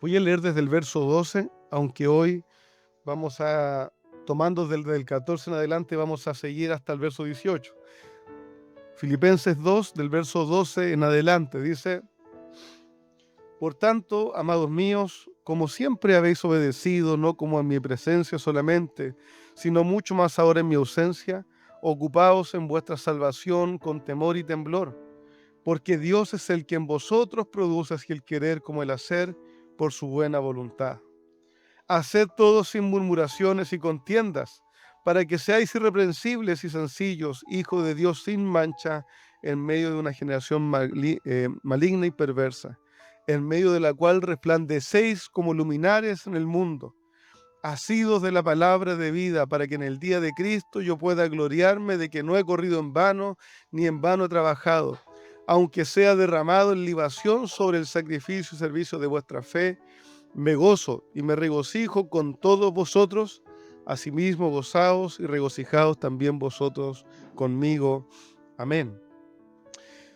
Voy a leer desde el verso 12, aunque hoy tomando desde el 14 en adelante, vamos a seguir hasta el verso 18. Filipenses 2, del verso 12 en adelante, dice: Por tanto, amados míos, como siempre habéis obedecido, no como en mi presencia solamente, sino mucho más ahora en mi ausencia, ocupaos en vuestra salvación con temor y temblor, porque Dios es el que en vosotros produce así el querer como el hacer por su buena voluntad. Haced todo sin murmuraciones y contiendas, para que seáis irreprensibles y sencillos, hijos de Dios sin mancha, en medio de una generación maligna y perversa, en medio de la cual resplandecéis como luminares en el mundo, asidos de la palabra de vida, para que en el día de Cristo yo pueda gloriarme de que no he corrido en vano, ni en vano he trabajado, aunque sea derramado en libación sobre el sacrificio y servicio de vuestra fe. Me gozo y me regocijo con todos vosotros, asimismo gozaos y regocijaos también vosotros conmigo. Amén.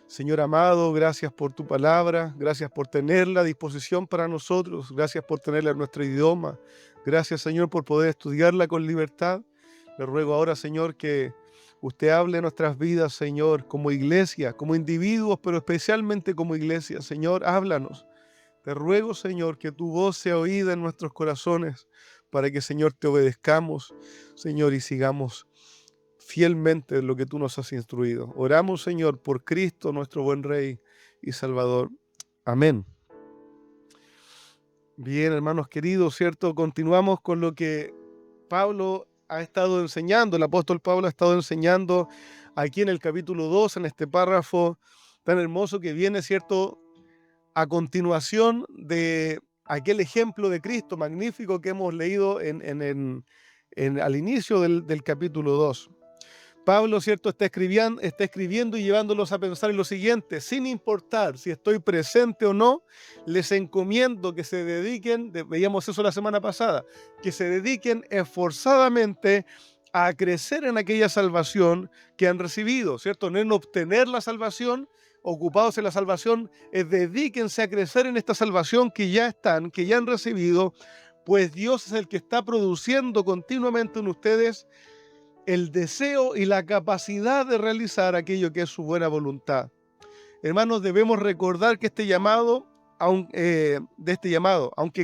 Señor amado, gracias por tu palabra, gracias por tenerla a disposición para nosotros, gracias por tenerla en nuestro idioma, gracias, Señor, por poder estudiarla con libertad. Le ruego ahora, Señor, que usted hable en nuestras vidas, Señor, como iglesia, como individuos, pero especialmente como iglesia. Señor, háblanos. Te ruego, Señor, que tu voz sea oída en nuestros corazones para que, Señor, te obedezcamos, Señor, y sigamos fielmente lo que tú nos has instruido. Oramos, Señor, por Cristo, nuestro buen Rey y Salvador. Amén. Bien, hermanos queridos, ¿cierto? Continuamos con lo que Pablo ha estado enseñando, el apóstol Pablo ha estado enseñando aquí en el capítulo 2, en este párrafo tan hermoso que viene, ¿cierto?, a continuación de aquel ejemplo de Cristo magnífico que hemos leído al inicio del capítulo 2. Pablo, ¿cierto?, está escribiendo y llevándolos a pensar en lo siguiente: sin importar si estoy presente o no, les encomiendo que se dediquen, veíamos eso la semana pasada, que se dediquen esforzadamente a crecer en aquella salvación que han recibido, ¿cierto? No en obtener la salvación, ocupados en la salvación, dedíquense a crecer en esta salvación que ya están, que ya han recibido, pues Dios es el que está produciendo continuamente en ustedes el deseo y la capacidad de realizar aquello que es su buena voluntad. Hermanos, debemos recordar que este llamado, aunque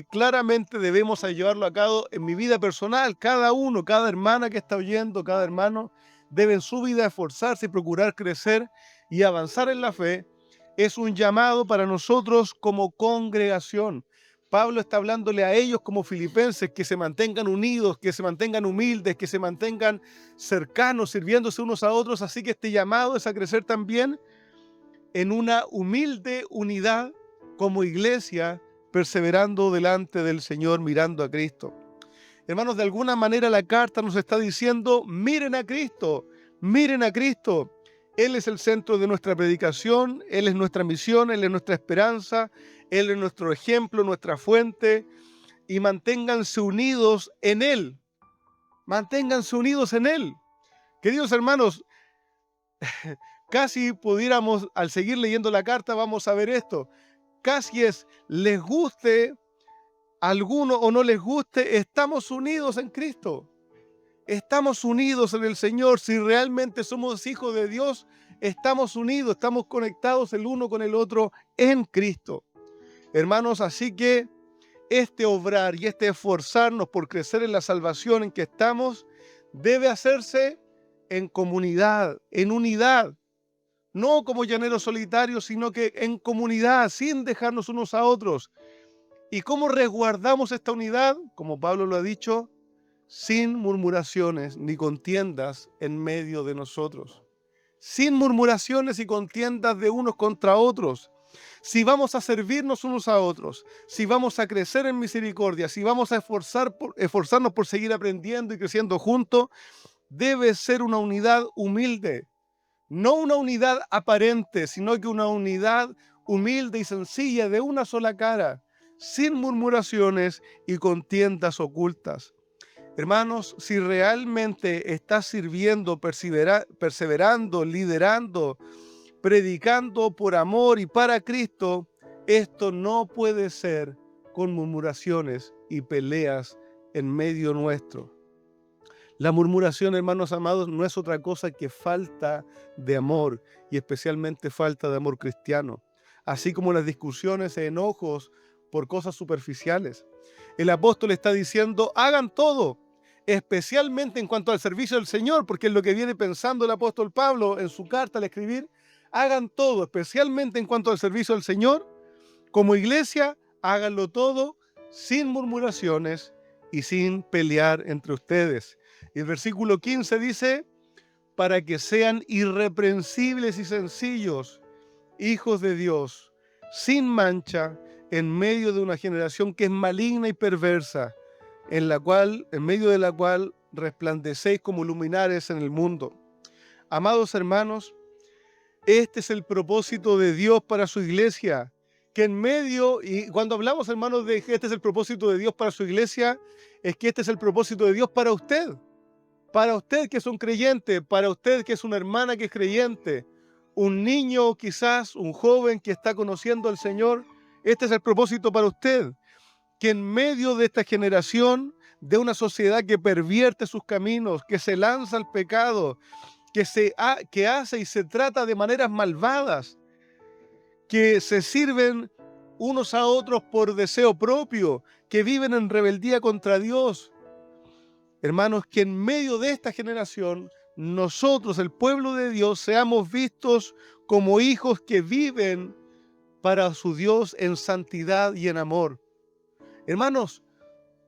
claramente debemos llevarlo a cabo en mi vida personal, cada uno, cada hermana que está oyendo, cada hermano, debe en su vida esforzarse y procurar crecer y avanzar en la fe. Es un llamado para nosotros como congregación. Pablo está hablándole a ellos como filipenses, que se mantengan unidos, que se mantengan humildes, que se mantengan cercanos, sirviéndose unos a otros. Así que este llamado es a crecer también en una humilde unidad como iglesia, perseverando delante del Señor, mirando a Cristo. Hermanos, de alguna manera la carta nos está diciendo: miren a Cristo, miren a Cristo. Él es el centro de nuestra predicación, Él es nuestra misión, Él es nuestra esperanza, Él es nuestro ejemplo, nuestra fuente, y manténganse unidos en Él. Manténganse unidos en Él. Queridos hermanos, casi pudiéramos, al seguir leyendo la carta, vamos a ver esto. Casi es, les guste a alguno o no les guste, estamos unidos en Cristo. Estamos unidos en el Señor. Si realmente somos hijos de Dios, estamos unidos, estamos conectados el uno con el otro en Cristo. Hermanos, así que este obrar y este esforzarnos por crecer en la salvación en que estamos debe hacerse en comunidad, en unidad. No como llaneros solitarios, sino que en comunidad, sin dejarnos unos a otros. ¿Y cómo resguardamos esta unidad? Como Pablo lo ha dicho: sin murmuraciones ni contiendas en medio de nosotros. Sin murmuraciones y contiendas de unos contra otros. Si vamos a servirnos unos a otros, si vamos a crecer en misericordia, si vamos a esforzarnos por seguir aprendiendo y creciendo juntos, debe ser una unidad humilde. No una unidad aparente, sino que una unidad humilde y sencilla, de una sola cara, sin murmuraciones y contiendas ocultas. Hermanos, si realmente estás sirviendo, perseverando, liderando, predicando por amor y para Cristo, esto no puede ser con murmuraciones y peleas en medio nuestro. La murmuración, hermanos amados, no es otra cosa que falta de amor, y especialmente falta de amor cristiano, así como las discusiones e enojos por cosas superficiales. El apóstol está diciendo, hagan todo, especialmente en cuanto al servicio del Señor, porque es lo que viene pensando el apóstol Pablo en su carta al escribir, hagan todo, especialmente en cuanto al servicio del Señor. Como iglesia, háganlo todo sin murmuraciones y sin pelear entre ustedes. Y el versículo 15 dice, para que sean irreprensibles y sencillos, hijos de Dios, sin mancha, en medio de una generación que es maligna y perversa, en medio de la cual resplandecéis como luminares en el mundo. Amados hermanos, este es el propósito de Dios para su iglesia, que en medio, y cuando hablamos, hermanos, de que este es el propósito de Dios para su iglesia, es que este es el propósito de Dios para usted que es un creyente, para usted que es una hermana que es creyente, un niño quizás, un joven que está conociendo al Señor. Este es el propósito para usted, que en medio de esta generación, de una sociedad que pervierte sus caminos, que se lanza al pecado, que hace y se trata de maneras malvadas, que se sirven unos a otros por deseo propio, que viven en rebeldía contra Dios. Hermanos, que en medio de esta generación, nosotros, el pueblo de Dios, seamos vistos como hijos que viven para su Dios en santidad y en amor. Hermanos,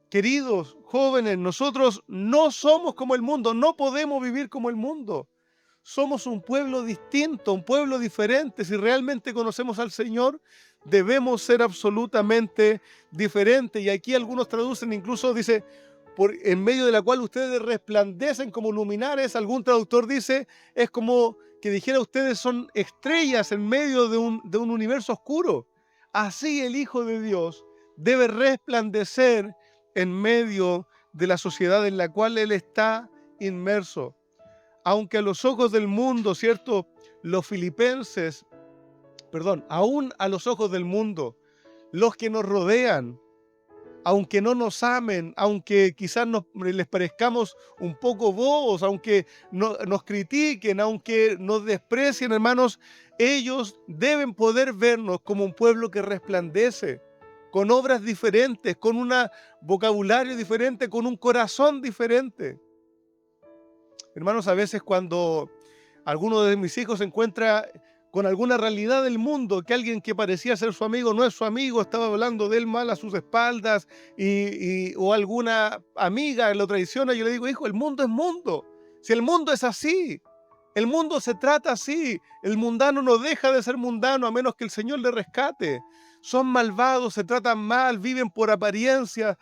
queridos jóvenes, nosotros no somos como el mundo, no podemos vivir como el mundo. Somos un pueblo distinto, un pueblo diferente. Si realmente conocemos al Señor, debemos ser absolutamente diferentes. Y aquí algunos traducen, incluso dice, en medio de la cual ustedes resplandecen como luminares. Algún traductor dice, es como que dijera, ustedes son estrellas en medio de un universo oscuro. Así el Hijo de Dios debe resplandecer en medio de la sociedad en la cual Él está inmerso. Aunque a los ojos del mundo, ¿cierto? Aún a los ojos del mundo, los que nos rodean, aunque no nos amen, aunque quizás les parezcamos un poco bobos, aunque nos critiquen, aunque nos desprecien, hermanos, ellos deben poder vernos como un pueblo que resplandece, con obras diferentes, con un vocabulario diferente, con un corazón diferente. Hermanos, a veces cuando alguno de mis hijos se encuentra con alguna realidad del mundo, que alguien que parecía ser su amigo no es su amigo, estaba hablando de él mal a sus espaldas, o alguna amiga lo traiciona, yo le digo, hijo, el mundo es mundo. Si el mundo es así, el mundo se trata así, el mundano no deja de ser mundano a menos que el Señor le rescate. Son malvados, se tratan mal, viven por apariencia,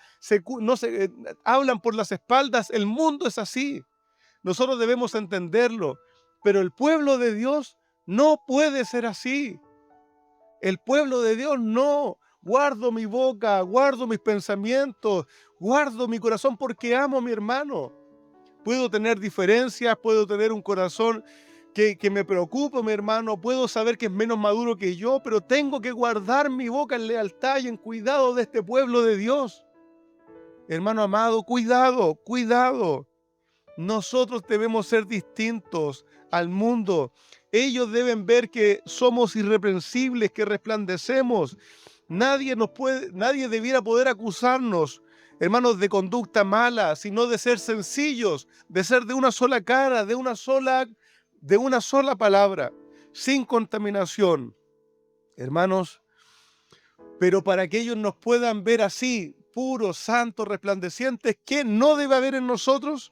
hablan por las espaldas, el mundo es así. Nosotros debemos entenderlo, pero el pueblo de Dios no puede ser así. El pueblo de Dios no. Guardo mi boca, guardo mis pensamientos, guardo mi corazón porque amo a mi hermano. Puedo tener diferencias, puedo tener un corazón que me preocupa, mi hermano, puedo saber que es menos maduro que yo, pero tengo que guardar mi boca en lealtad y en cuidado de este pueblo de Dios. Hermano amado, cuidado, cuidado. Nosotros debemos ser distintos al mundo. Ellos deben ver que somos irreprensibles, que resplandecemos. Nadie debiera poder acusarnos, hermanos, de conducta mala, sino de ser sencillos, de ser de una sola cara, de una sola palabra, sin contaminación. Hermanos, pero para que ellos nos puedan ver así, puros, santos, resplandecientes, ¿qué no debe haber en nosotros?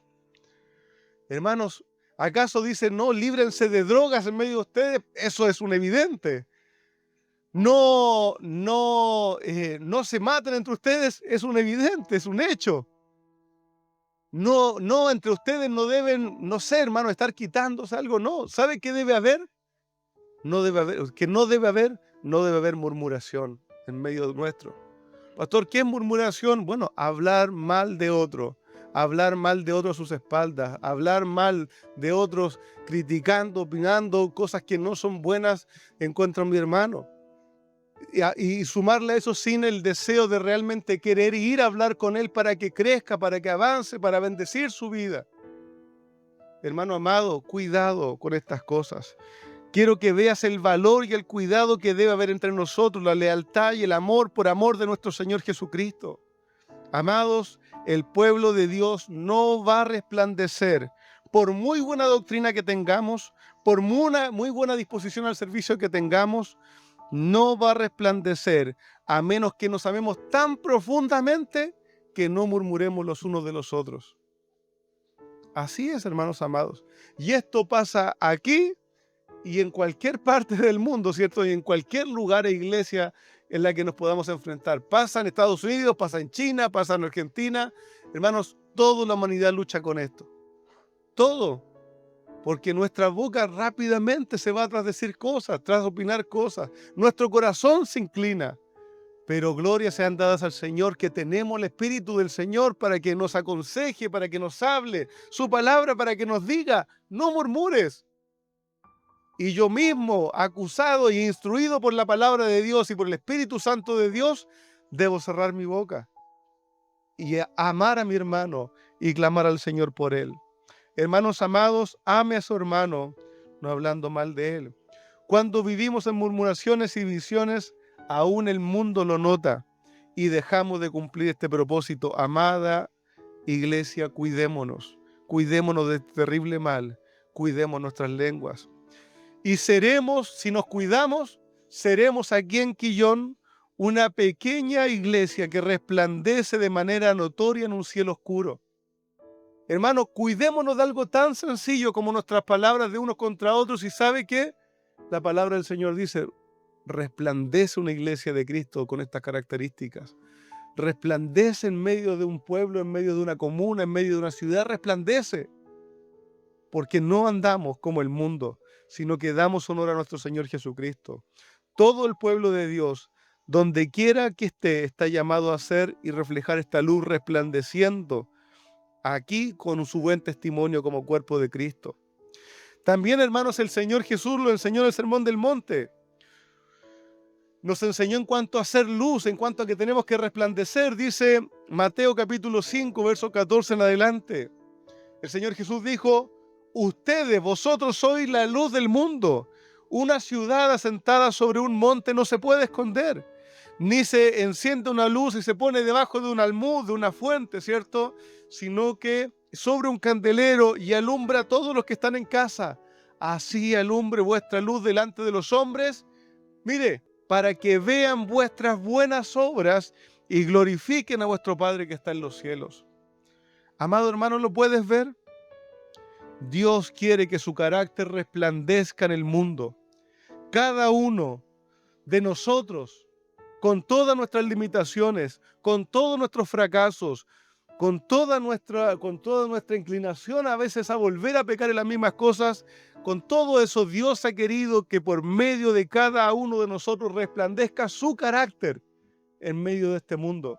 Hermanos, ¿acaso dicen, no, líbrense de drogas en medio de ustedes? Eso es un evidente. No se maten entre ustedes, es un evidente, es un hecho. No, entre ustedes no deben, no sé, hermano, estar quitándose algo, no. ¿Sabe qué debe haber? No debe haber murmuración en medio nuestro. Pastor, ¿qué es murmuración? Bueno, hablar mal de otro a sus espaldas, hablar mal de otros, criticando, opinando cosas que no son buenas en contra de mi hermano. y sumarle a eso sin el deseo de realmente querer ir a hablar con él para que crezca, para que avance, para bendecir su vida. Hermano amado, cuidado con estas cosas. Quiero que veas el valor y el cuidado que debe haber entre nosotros, la lealtad y el amor por amor de nuestro Señor Jesucristo. Amados, el pueblo de Dios no va a resplandecer por muy buena doctrina que tengamos, por muy buena disposición al servicio que tengamos, no va a resplandecer a menos que nos amemos tan profundamente que no murmuremos los unos de los otros. Así es, hermanos amados. Y esto pasa aquí y en cualquier parte del mundo, ¿cierto? Y en cualquier lugar e iglesia en la que nos podamos enfrentar. Pasa en Estados Unidos, pasa en China, pasa en Argentina. Hermanos, toda la humanidad lucha con esto. Todo. Porque nuestra boca rápidamente se va tras decir cosas, tras opinar cosas. Nuestro corazón se inclina. Pero glorias sean dadas al Señor, que tenemos el Espíritu del Señor para que nos aconseje, para que nos hable, su palabra para que nos diga, no murmures. Y yo mismo, acusado e instruido por la palabra de Dios y por el Espíritu Santo de Dios, debo cerrar mi boca y amar a mi hermano y clamar al Señor por él. Hermanos amados, ame a su hermano, no hablando mal de él. Cuando vivimos en murmuraciones y divisiones, aún el mundo lo nota y dejamos de cumplir este propósito. Amada iglesia, cuidémonos de este terrible mal, cuidemos nuestras lenguas. Y seremos, si nos cuidamos, seremos aquí en Quillón una pequeña iglesia que resplandece de manera notoria en un cielo oscuro. Hermanos, cuidémonos de algo tan sencillo como nuestras palabras de unos contra otros. ¿Y sabe qué? La palabra del Señor dice, resplandece una iglesia de Cristo con estas características. Resplandece en medio de un pueblo, en medio de una comuna, en medio de una ciudad, resplandece. Porque no andamos como el mundo, sino que damos honor a nuestro Señor Jesucristo. Todo el pueblo de Dios, donde quiera que esté, está llamado a ser y reflejar esta luz resplandeciendo aquí con su buen testimonio como cuerpo de Cristo. También, hermanos, el Señor Jesús lo enseñó en el Sermón del Monte. Nos enseñó en cuanto a hacer luz, en cuanto a que tenemos que resplandecer. Dice Mateo capítulo 5, verso 14 en adelante. El Señor Jesús dijo, ustedes, vosotros sois la luz del mundo. Una ciudad asentada sobre un monte no se puede esconder, ni se enciende una luz y se pone debajo de un almud, de una fuente, ¿cierto? Sino que sobre un candelero y alumbra a todos los que están en casa. Así alumbre vuestra luz delante de los hombres. Mire, para que vean vuestras buenas obras y glorifiquen a vuestro Padre que está en los cielos. Amado hermano, ¿lo puedes ver? Dios quiere que su carácter resplandezca en el mundo. Cada uno de nosotros, con todas nuestras limitaciones, con todos nuestros fracasos, con toda nuestra inclinación a veces a volver a pecar en las mismas cosas, con todo eso Dios ha querido que por medio de cada uno de nosotros resplandezca su carácter en medio de este mundo.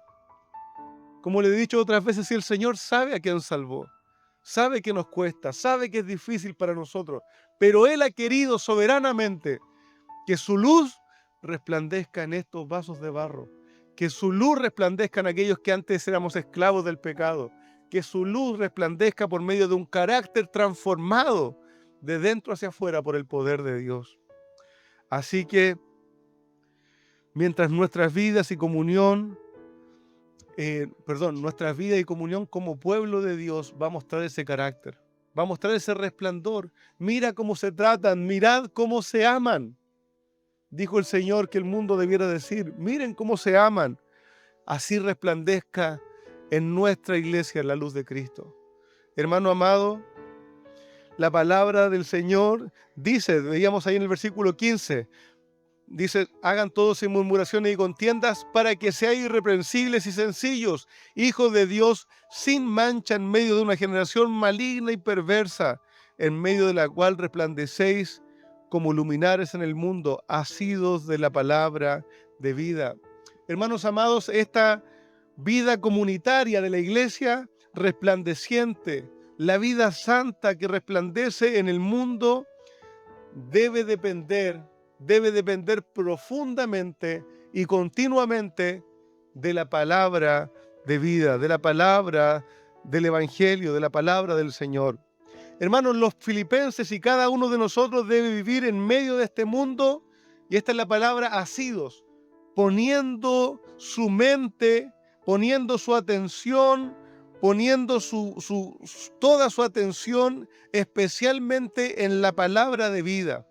Como le he dicho otras veces, si el Señor sabe a quién salvó, sabe que nos cuesta, sabe que es difícil para nosotros, pero Él ha querido soberanamente que su luz resplandezca en estos vasos de barro, que su luz resplandezca en aquellos que antes éramos esclavos del pecado, que su luz resplandezca por medio de un carácter transformado de dentro hacia afuera por el poder de Dios. Así que, mientras nuestras vidas y comunión como pueblo de Dios va a mostrar ese carácter, va a mostrar ese resplandor. Mira cómo se tratan, mirad cómo se aman. Dijo el Señor que el mundo debiera decir, miren cómo se aman. Así resplandezca en nuestra iglesia la luz de Cristo. Hermano amado, la palabra del Señor dice, veíamos ahí en el versículo 15, dice, hagan todos sin murmuraciones y contiendas para que seáis irreprensibles y sencillos, hijos de Dios, sin mancha en medio de una generación maligna y perversa, en medio de la cual resplandecéis como luminares en el mundo, asidos de la palabra de vida. Hermanos amados, esta vida comunitaria de la iglesia resplandeciente, la vida santa que resplandece en el mundo, debe depender debe depender profundamente y continuamente de la palabra de vida, de la palabra del Evangelio, de la palabra del Señor. Hermanos, los filipenses y cada uno de nosotros debe vivir en medio de este mundo, y esta es la palabra, asidos, poniendo su mente, poniendo su atención, poniendo toda su atención especialmente en la palabra de vida.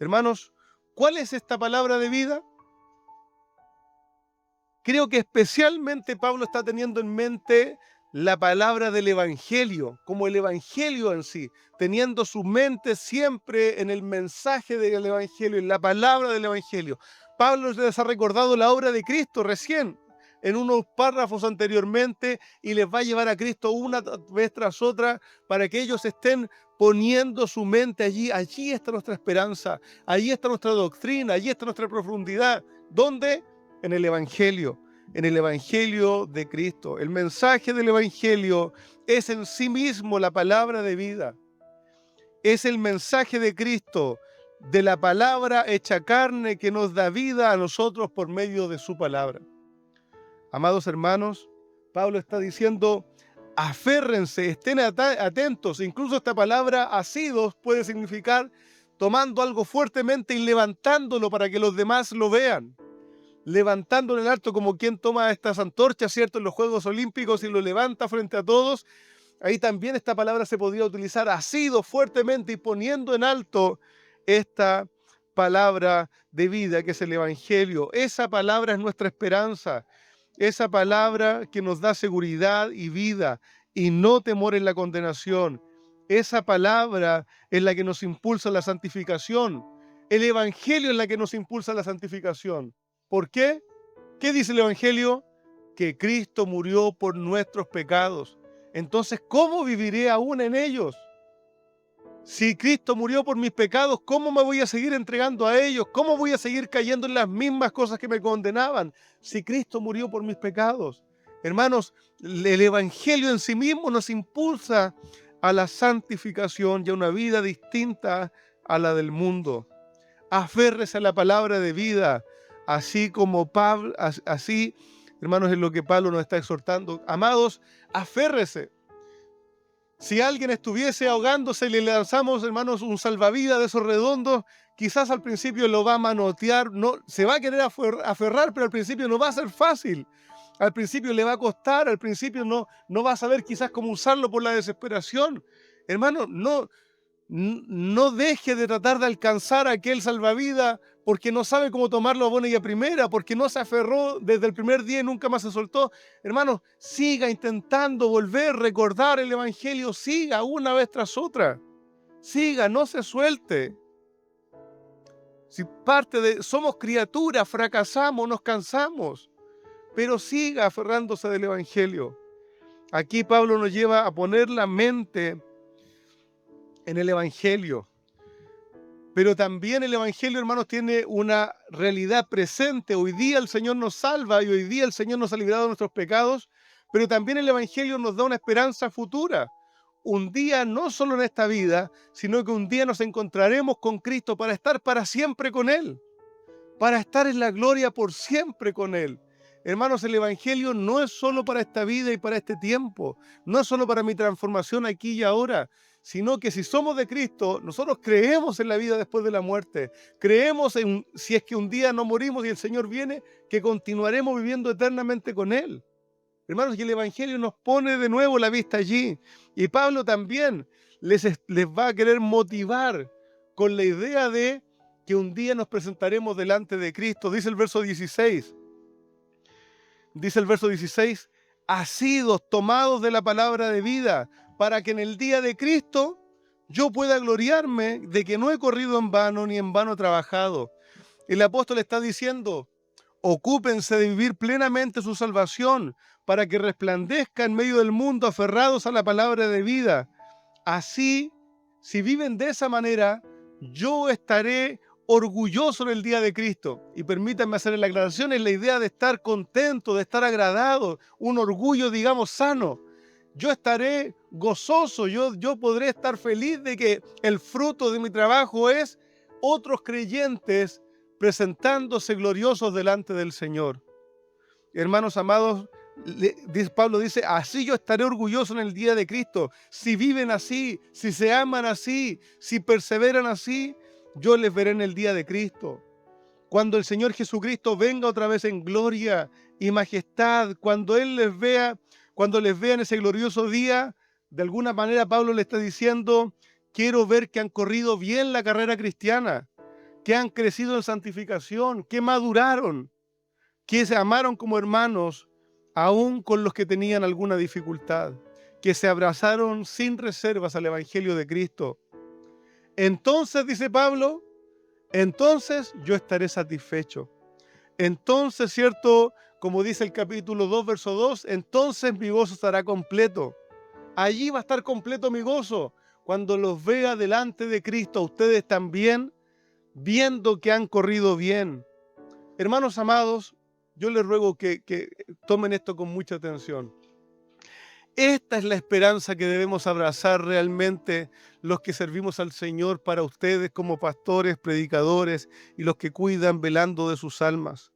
Hermanos, ¿cuál es esta palabra de vida? Creo que especialmente Pablo está teniendo en mente la palabra del Evangelio, como el Evangelio en sí, teniendo su mente siempre en el mensaje del Evangelio, en la palabra del Evangelio. Pablo les ha recordado la obra de Cristo recién, en unos párrafos anteriormente, y les va a llevar a Cristo una vez tras otra para que ellos estén poniendo su mente allí. Allí está nuestra esperanza, allí está nuestra doctrina, allí está nuestra profundidad. ¿Dónde? En el Evangelio de Cristo. El mensaje del Evangelio es en sí mismo la palabra de vida. Es el mensaje de Cristo, de la palabra hecha carne que nos da vida a nosotros por medio de su palabra. Amados hermanos, Pablo está diciendo, aférrense, estén atentos. Incluso esta palabra asidos puede significar tomando algo fuertemente y levantándolo para que los demás lo vean. Levantándolo en alto, como quien toma estas antorchas, ¿cierto?, en los Juegos Olímpicos y lo levanta frente a todos. Ahí también esta palabra se podría utilizar asido fuertemente y poniendo en alto esta palabra de vida que es el Evangelio. Esa palabra es nuestra esperanza, esa palabra que nos da seguridad y vida y no temor en la condenación. Esa palabra es la que nos impulsa a la santificación. El Evangelio es la que nos impulsa a la santificación. ¿Por qué? ¿Qué dice el Evangelio? Que Cristo murió por nuestros pecados. Entonces, ¿cómo viviré aún en ellos? Si Cristo murió por mis pecados, ¿cómo me voy a seguir entregando a ellos? ¿Cómo voy a seguir cayendo en las mismas cosas que me condenaban? Si Cristo murió por mis pecados. Hermanos, el Evangelio en sí mismo nos impulsa a la santificación y a una vida distinta a la del mundo. Aférrese a la palabra de vida, así como Pablo, así, hermanos, es lo que Pablo nos está exhortando. Amados, aférrese. Si alguien estuviese ahogándose y le lanzamos, hermanos, un salvavidas de esos redondos, quizás al principio lo va a manotear, no, se va a querer aferrar, pero al principio no va a ser fácil. Al principio le va a costar, al principio no va a saber quizás cómo usarlo por la desesperación. Hermano, no deje de tratar de alcanzar a aquel salvavidas porque no sabe cómo tomarlo a buena y a primera, porque no se aferró desde el primer día y nunca más se soltó. Hermano, siga intentando volver, recordar el Evangelio, siga una vez tras otra. Siga, no se suelte. Si somos criaturas, fracasamos, nos cansamos, pero siga aferrándose del Evangelio. Aquí Pablo nos lleva a poner la mente en el Evangelio. Pero también el Evangelio, hermanos, tiene una realidad presente. Hoy día el Señor nos salva y hoy día el Señor nos ha librado de nuestros pecados, pero también el Evangelio nos da una esperanza futura. Un día, no solo en esta vida, sino que un día nos encontraremos con Cristo para estar para siempre con Él, para estar en la gloria por siempre con Él. Hermanos, el Evangelio no es solo para esta vida y para este tiempo, no es solo para mi transformación aquí y ahora, sino que si somos de Cristo, nosotros creemos en la vida después de la muerte. Creemos en, si es que un día no morimos y el Señor viene, que continuaremos viviendo eternamente con Él. Hermanos, y el Evangelio nos pone de nuevo la vista allí. Y Pablo también les va a querer motivar con la idea de que un día nos presentaremos delante de Cristo. Dice el verso 16. Dice el verso 16, asidos, tomados de la palabra de vida, para que en el día de Cristo yo pueda gloriarme de que no he corrido en vano ni en vano trabajado. El apóstol está diciendo, ocúpense de vivir plenamente su salvación para que resplandezca en medio del mundo aferrados a la palabra de vida. Así, si viven de esa manera, yo estaré orgulloso en el día de Cristo. Y permítanme hacer la aclaración, es la idea de estar contento, de estar agradado, un orgullo, digamos, sano. Yo estaré gozoso, yo podré estar feliz de que el fruto de mi trabajo es otros creyentes presentándose gloriosos delante del Señor. Hermanos amados, Pablo dice, así yo estaré orgulloso en el día de Cristo. Si viven así, si se aman así, si perseveran así, yo les veré en el día de Cristo. Cuando el Señor Jesucristo venga otra vez en gloria y majestad, cuando Él les vea en ese glorioso día, de alguna manera Pablo le está diciendo, quiero ver que han corrido bien la carrera cristiana, que han crecido en santificación, que maduraron, que se amaron como hermanos, aún con los que tenían alguna dificultad, que se abrazaron sin reservas al Evangelio de Cristo. Entonces, dice Pablo, entonces yo estaré satisfecho. Entonces, ¿cierto? Como dice el capítulo 2, verso 2, entonces mi gozo estará completo. Allí va a estar completo mi gozo, cuando los vea delante de Cristo, ustedes también, viendo que han corrido bien. Hermanos amados, yo les ruego que tomen esto con mucha atención. Esta es la esperanza que debemos abrazar realmente los que servimos al Señor para ustedes como pastores, predicadores y los que cuidan velando de sus almas.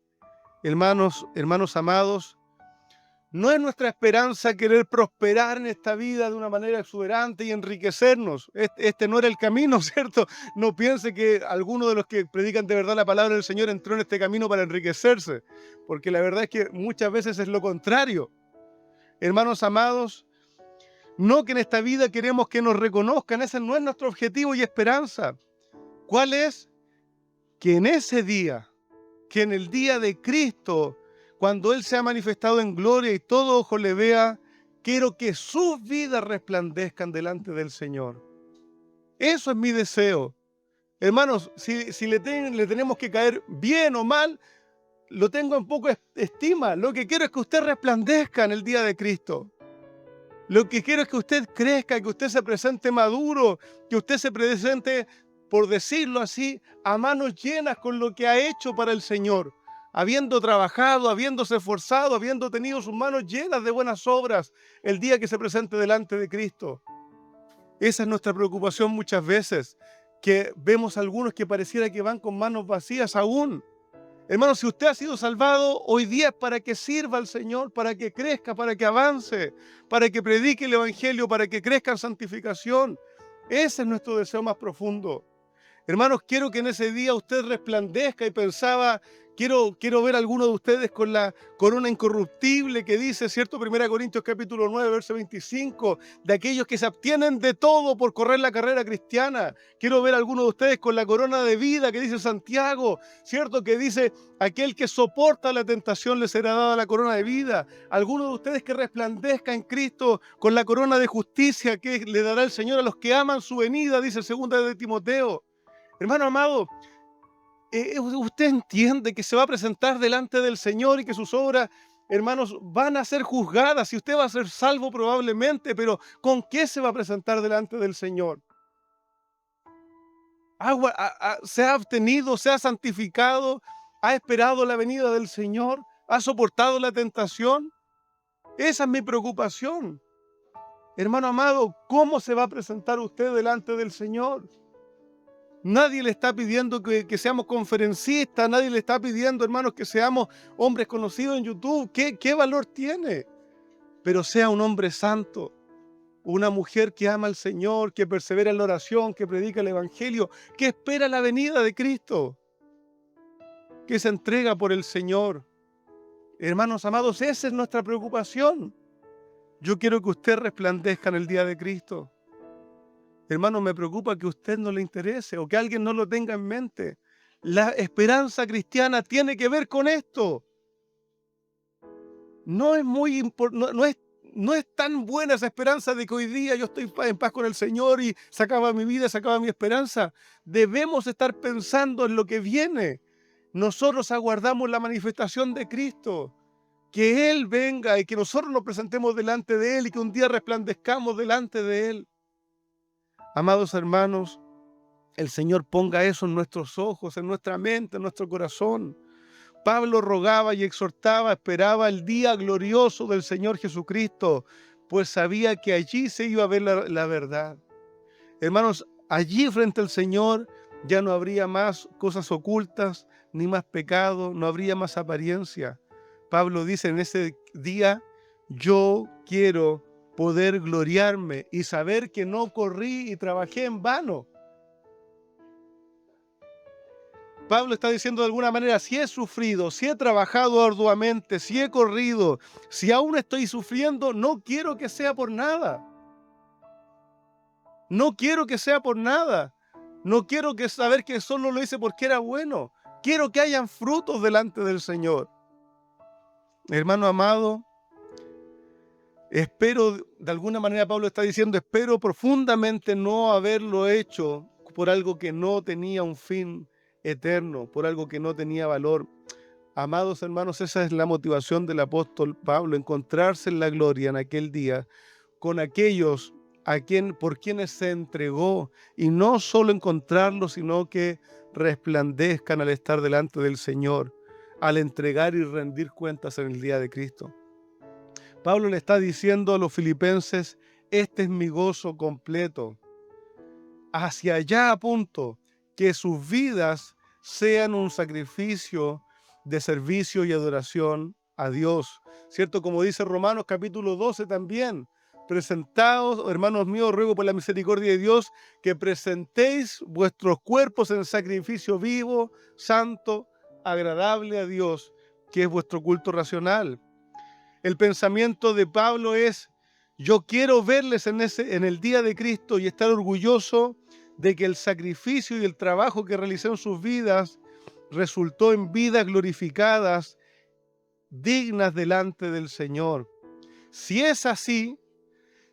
Hermanos amados, no es nuestra esperanza querer prosperar en esta vida de una manera exuberante y enriquecernos. Este no era el camino, ¿cierto? No piense que alguno de los que predican de verdad la palabra del Señor entró en este camino para enriquecerse, porque la verdad es que muchas veces es lo contrario. Hermanos amados, no que en esta vida queremos que nos reconozcan, ese no es nuestro objetivo y esperanza. ¿Cuál es? Que en ese día, que en el día de Cristo, cuando Él se ha manifestado en gloria y todo ojo le vea, quiero que sus vidas resplandezcan delante del Señor. Eso es mi deseo. Hermanos, si le tenemos que caer bien o mal, lo tengo en poco estima. Lo que quiero es que usted resplandezca en el día de Cristo. Lo que quiero es que usted crezca, que usted se presente maduro, que usted se presente, por decirlo así, a manos llenas con lo que ha hecho para el Señor, habiendo trabajado, habiéndose esforzado, habiendo tenido sus manos llenas de buenas obras el día que se presente delante de Cristo. Esa es nuestra preocupación muchas veces, que vemos a algunos que pareciera que van con manos vacías aún. Hermano, si usted ha sido salvado, hoy día es para que sirva al Señor, para que crezca, para que avance, para que predique el Evangelio, para que crezca en santificación. Ese es nuestro deseo más profundo. Hermanos, quiero que en ese día usted resplandezca y pensaba, quiero ver a alguno de ustedes con la corona incorruptible que dice, ¿cierto? 1 Corintios capítulo 9, verso 25, de aquellos que se abstienen de todo por correr la carrera cristiana. Quiero ver a alguno de ustedes con la corona de vida que dice Santiago, ¿cierto? Que dice, aquel que soporta la tentación le será dada la corona de vida. Alguno de ustedes que resplandezca en Cristo con la corona de justicia que le dará el Señor a los que aman su venida, dice 2 de Timoteo. Hermano amado, usted entiende que se va a presentar delante del Señor y que sus obras, hermanos, van a ser juzgadas y usted va a ser salvo probablemente, pero ¿con qué se va a presentar delante del Señor? ¿Se ha abstenido, se ha santificado, ha esperado la venida del Señor, ha soportado la tentación? Esa es mi preocupación. Hermano amado, ¿cómo se va a presentar usted delante del Señor? Nadie le está pidiendo que seamos conferencistas, nadie le está pidiendo, hermanos, que seamos hombres conocidos en YouTube. ¿Qué valor tiene? Pero sea un hombre santo, una mujer que ama al Señor, que persevera en la oración, que predica el Evangelio, que espera la venida de Cristo, que se entrega por el Señor. Hermanos amados, esa es nuestra preocupación. Yo quiero que usted resplandezca en el día de Cristo. Hermano, me preocupa que a usted no le interese o que alguien no lo tenga en mente. La esperanza cristiana tiene que ver con esto. No es tan buena esa esperanza de que hoy día yo estoy en paz con el Señor y se acaba mi vida, se acaba mi esperanza. Debemos estar pensando en lo que viene. Nosotros aguardamos la manifestación de Cristo. Que Él venga y que nosotros nos presentemos delante de Él y que un día resplandezcamos delante de Él. Amados hermanos, el Señor ponga eso en nuestros ojos, en nuestra mente, en nuestro corazón. Pablo rogaba y exhortaba, esperaba el día glorioso del Señor Jesucristo, pues sabía que allí se iba a ver la verdad. Hermanos, allí frente al Señor Ya no habría más cosas ocultas, ni más pecado, no habría más apariencia. Pablo dice en ese día, yo quiero poder gloriarme y saber que no corrí y trabajé en vano. Pablo está diciendo de alguna manera, si he sufrido, si he trabajado arduamente, si he corrido, si aún estoy sufriendo, no quiero que sea por nada. No quiero que sea por nada. No quiero que saber que solo lo hice porque era bueno. Quiero que hayan frutos delante del Señor. Hermano amado, espero, de alguna manera Pablo está diciendo, espero profundamente no haberlo hecho por algo que no tenía un fin eterno, por algo que no tenía valor. Amados hermanos, esa es la motivación del apóstol Pablo, encontrarse en la gloria en aquel día con aquellos por quienes se entregó, y no solo encontrarlos, sino que resplandezcan al estar delante del Señor, al entregar y rendir cuentas en el día de Cristo. Pablo le está diciendo a los filipenses, este es mi gozo completo. Hacia allá apunto, que sus vidas sean un sacrificio de servicio y adoración a Dios. ¿Cierto? Como dice Romanos capítulo 12 también. Presentaos, hermanos míos, ruego por la misericordia de Dios, que presentéis vuestros cuerpos en sacrificio vivo, santo, agradable a Dios, que es vuestro culto racional. El pensamiento de Pablo es, yo quiero verles en el día de Cristo y estar orgulloso de que el sacrificio y el trabajo que realicé en sus vidas resultó en vidas glorificadas, dignas delante del Señor. Si es así,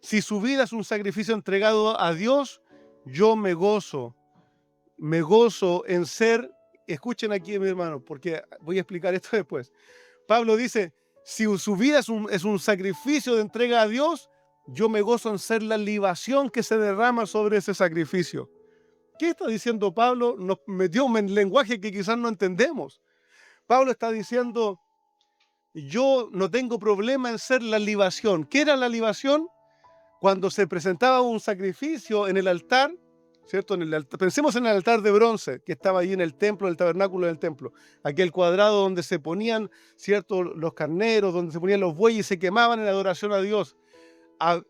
si su vida es un sacrificio entregado a Dios, yo me gozo en ser, escuchen aquí mi hermano, porque voy a explicar esto después. Pablo dice, si su vida es un sacrificio de entrega a Dios, yo me gozo en ser la libación que se derrama sobre ese sacrificio. ¿Qué está diciendo Pablo? Nos metió un lenguaje que quizás no entendemos. Pablo está diciendo, yo no tengo problema en ser la libación. ¿Qué era la libación? Cuando se presentaba un sacrificio en el altar, ¿cierto? Pensemos en el altar de bronce que estaba ahí en el templo, el tabernáculo del templo, aquel cuadrado donde se ponían, ¿cierto?, los carneros, donde se ponían los bueyes y se quemaban en adoración a Dios.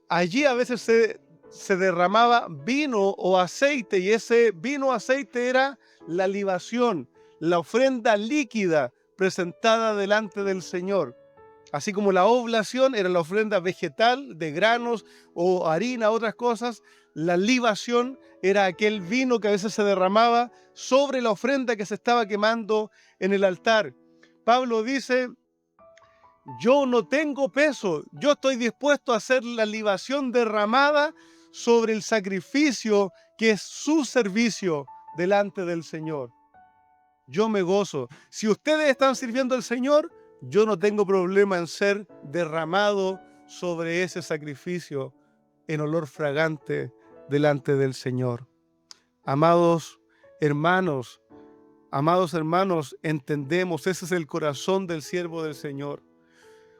Allí a veces se derramaba vino o aceite, y ese vino o aceite era la libación, la ofrenda líquida presentada delante del Señor. Así como la oblación era la ofrenda vegetal de granos o harina, otras cosas, la libación era aquel vino que a veces se derramaba sobre la ofrenda que se estaba quemando en el altar. Pablo dice, yo no tengo peso, yo estoy dispuesto a hacer la libación derramada sobre el sacrificio que es su servicio delante del Señor. Yo me gozo. Si ustedes están sirviendo al Señor, yo no tengo problema en ser derramado sobre ese sacrificio en olor fragante delante del Señor. Amados hermanos, entendemos, ese es el corazón del siervo del Señor.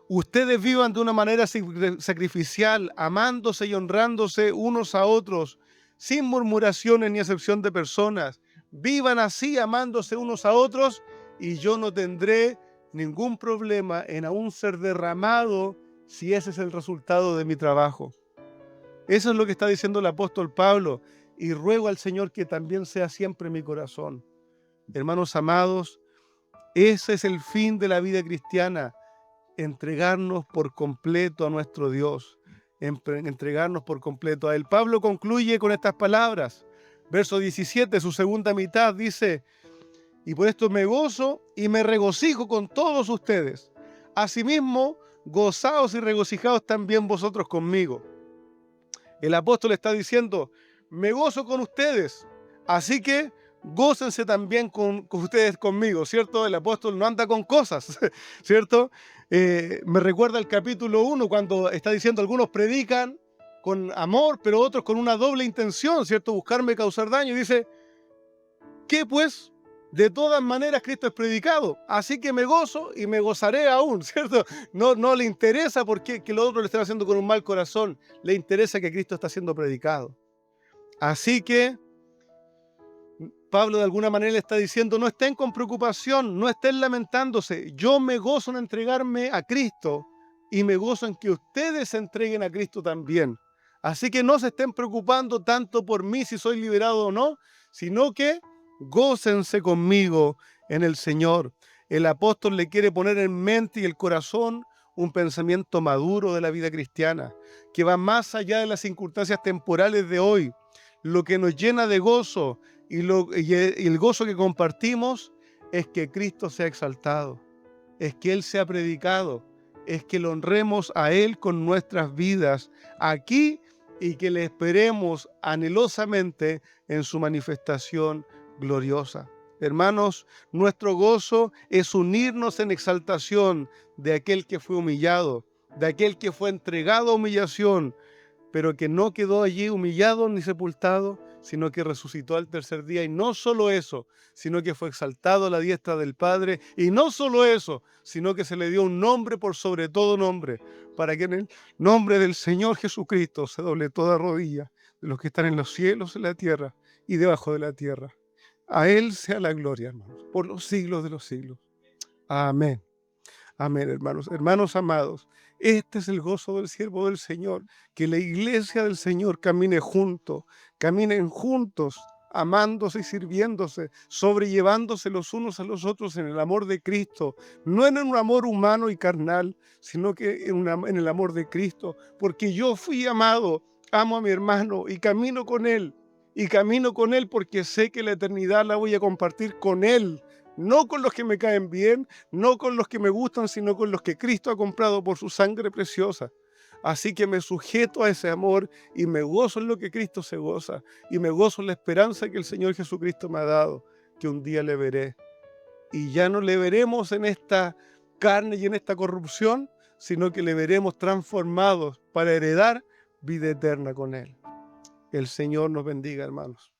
Ustedes vivan de una manera sacrificial, amándose y honrándose unos a otros, sin murmuraciones ni acepción de personas. Vivan así, amándose unos a otros, y yo no tendré ningún problema en aún ser derramado si ese es el resultado de mi trabajo. Eso es lo que está diciendo el apóstol Pablo, y ruego al Señor que también sea siempre mi corazón. Hermanos amados, ese es el fin de la vida cristiana, entregarnos por completo a nuestro Dios, entregarnos por completo a Él. Pablo concluye con estas palabras. Verso 17, su segunda mitad, dice, y por esto me gozo y me regocijo con todos ustedes. Asimismo, gozaos y regocijaos también vosotros conmigo. El apóstol está diciendo, me gozo con ustedes, así que gócense también con ustedes conmigo, ¿cierto? El apóstol no anda con cosas, ¿cierto? Me recuerda el capítulo 1 cuando está diciendo, algunos predican con amor, pero otros con una doble intención, ¿cierto? Buscarme causar daño. Y dice, ¿qué pues? De todas maneras Cristo es predicado, así que me gozo y me gozaré aún, ¿cierto? No le interesa porque que los otros lo estén haciendo con un mal corazón, le interesa que Cristo está siendo predicado. Así que Pablo de alguna manera le está diciendo, no estén con preocupación, no estén lamentándose. Yo me gozo en entregarme a Cristo y me gozo en que ustedes se entreguen a Cristo también. Así que no se estén preocupando tanto por mí si soy liberado o no, sino que gócense conmigo en el Señor. El apóstol le quiere poner en mente y el corazón un pensamiento maduro de la vida cristiana, que va más allá de las circunstancias temporales de hoy. Lo que nos llena de gozo y el gozo que compartimos es que Cristo sea exaltado, es que Él sea predicado, es que lo honremos a Él con nuestras vidas aquí y que le esperemos anhelosamente en su manifestación gloriosa. Hermanos, nuestro gozo es unirnos en exaltación de aquel que fue humillado, de aquel que fue entregado a humillación, pero que no quedó allí humillado ni sepultado, sino que resucitó al tercer día. Y no solo eso, sino que fue exaltado a la diestra del Padre. Y no solo eso, sino que se le dio un nombre por sobre todo nombre, para que en el nombre del Señor Jesucristo se doble toda rodilla de los que están en los cielos, en la tierra y debajo de la tierra. A Él sea la gloria, hermanos, por los siglos de los siglos. Amén. Amén, hermanos. Hermanos amados, este es el gozo del siervo del Señor, que la iglesia del Señor caminen juntos, amándose y sirviéndose, sobrellevándose los unos a los otros en el amor de Cristo, no en un amor humano y carnal, sino que en el amor de Cristo, porque yo fui amado, amo a mi hermano y camino con él porque sé que la eternidad la voy a compartir con él. No con los que me caen bien, no con los que me gustan, sino con los que Cristo ha comprado por su sangre preciosa. Así que me sujeto a ese amor y me gozo en lo que Cristo se goza. Y me gozo en la esperanza que el Señor Jesucristo me ha dado, que un día le veré. Y ya no le veremos en esta carne y en esta corrupción, sino que le veremos transformados para heredar vida eterna con Él. El Señor nos bendiga, hermanos.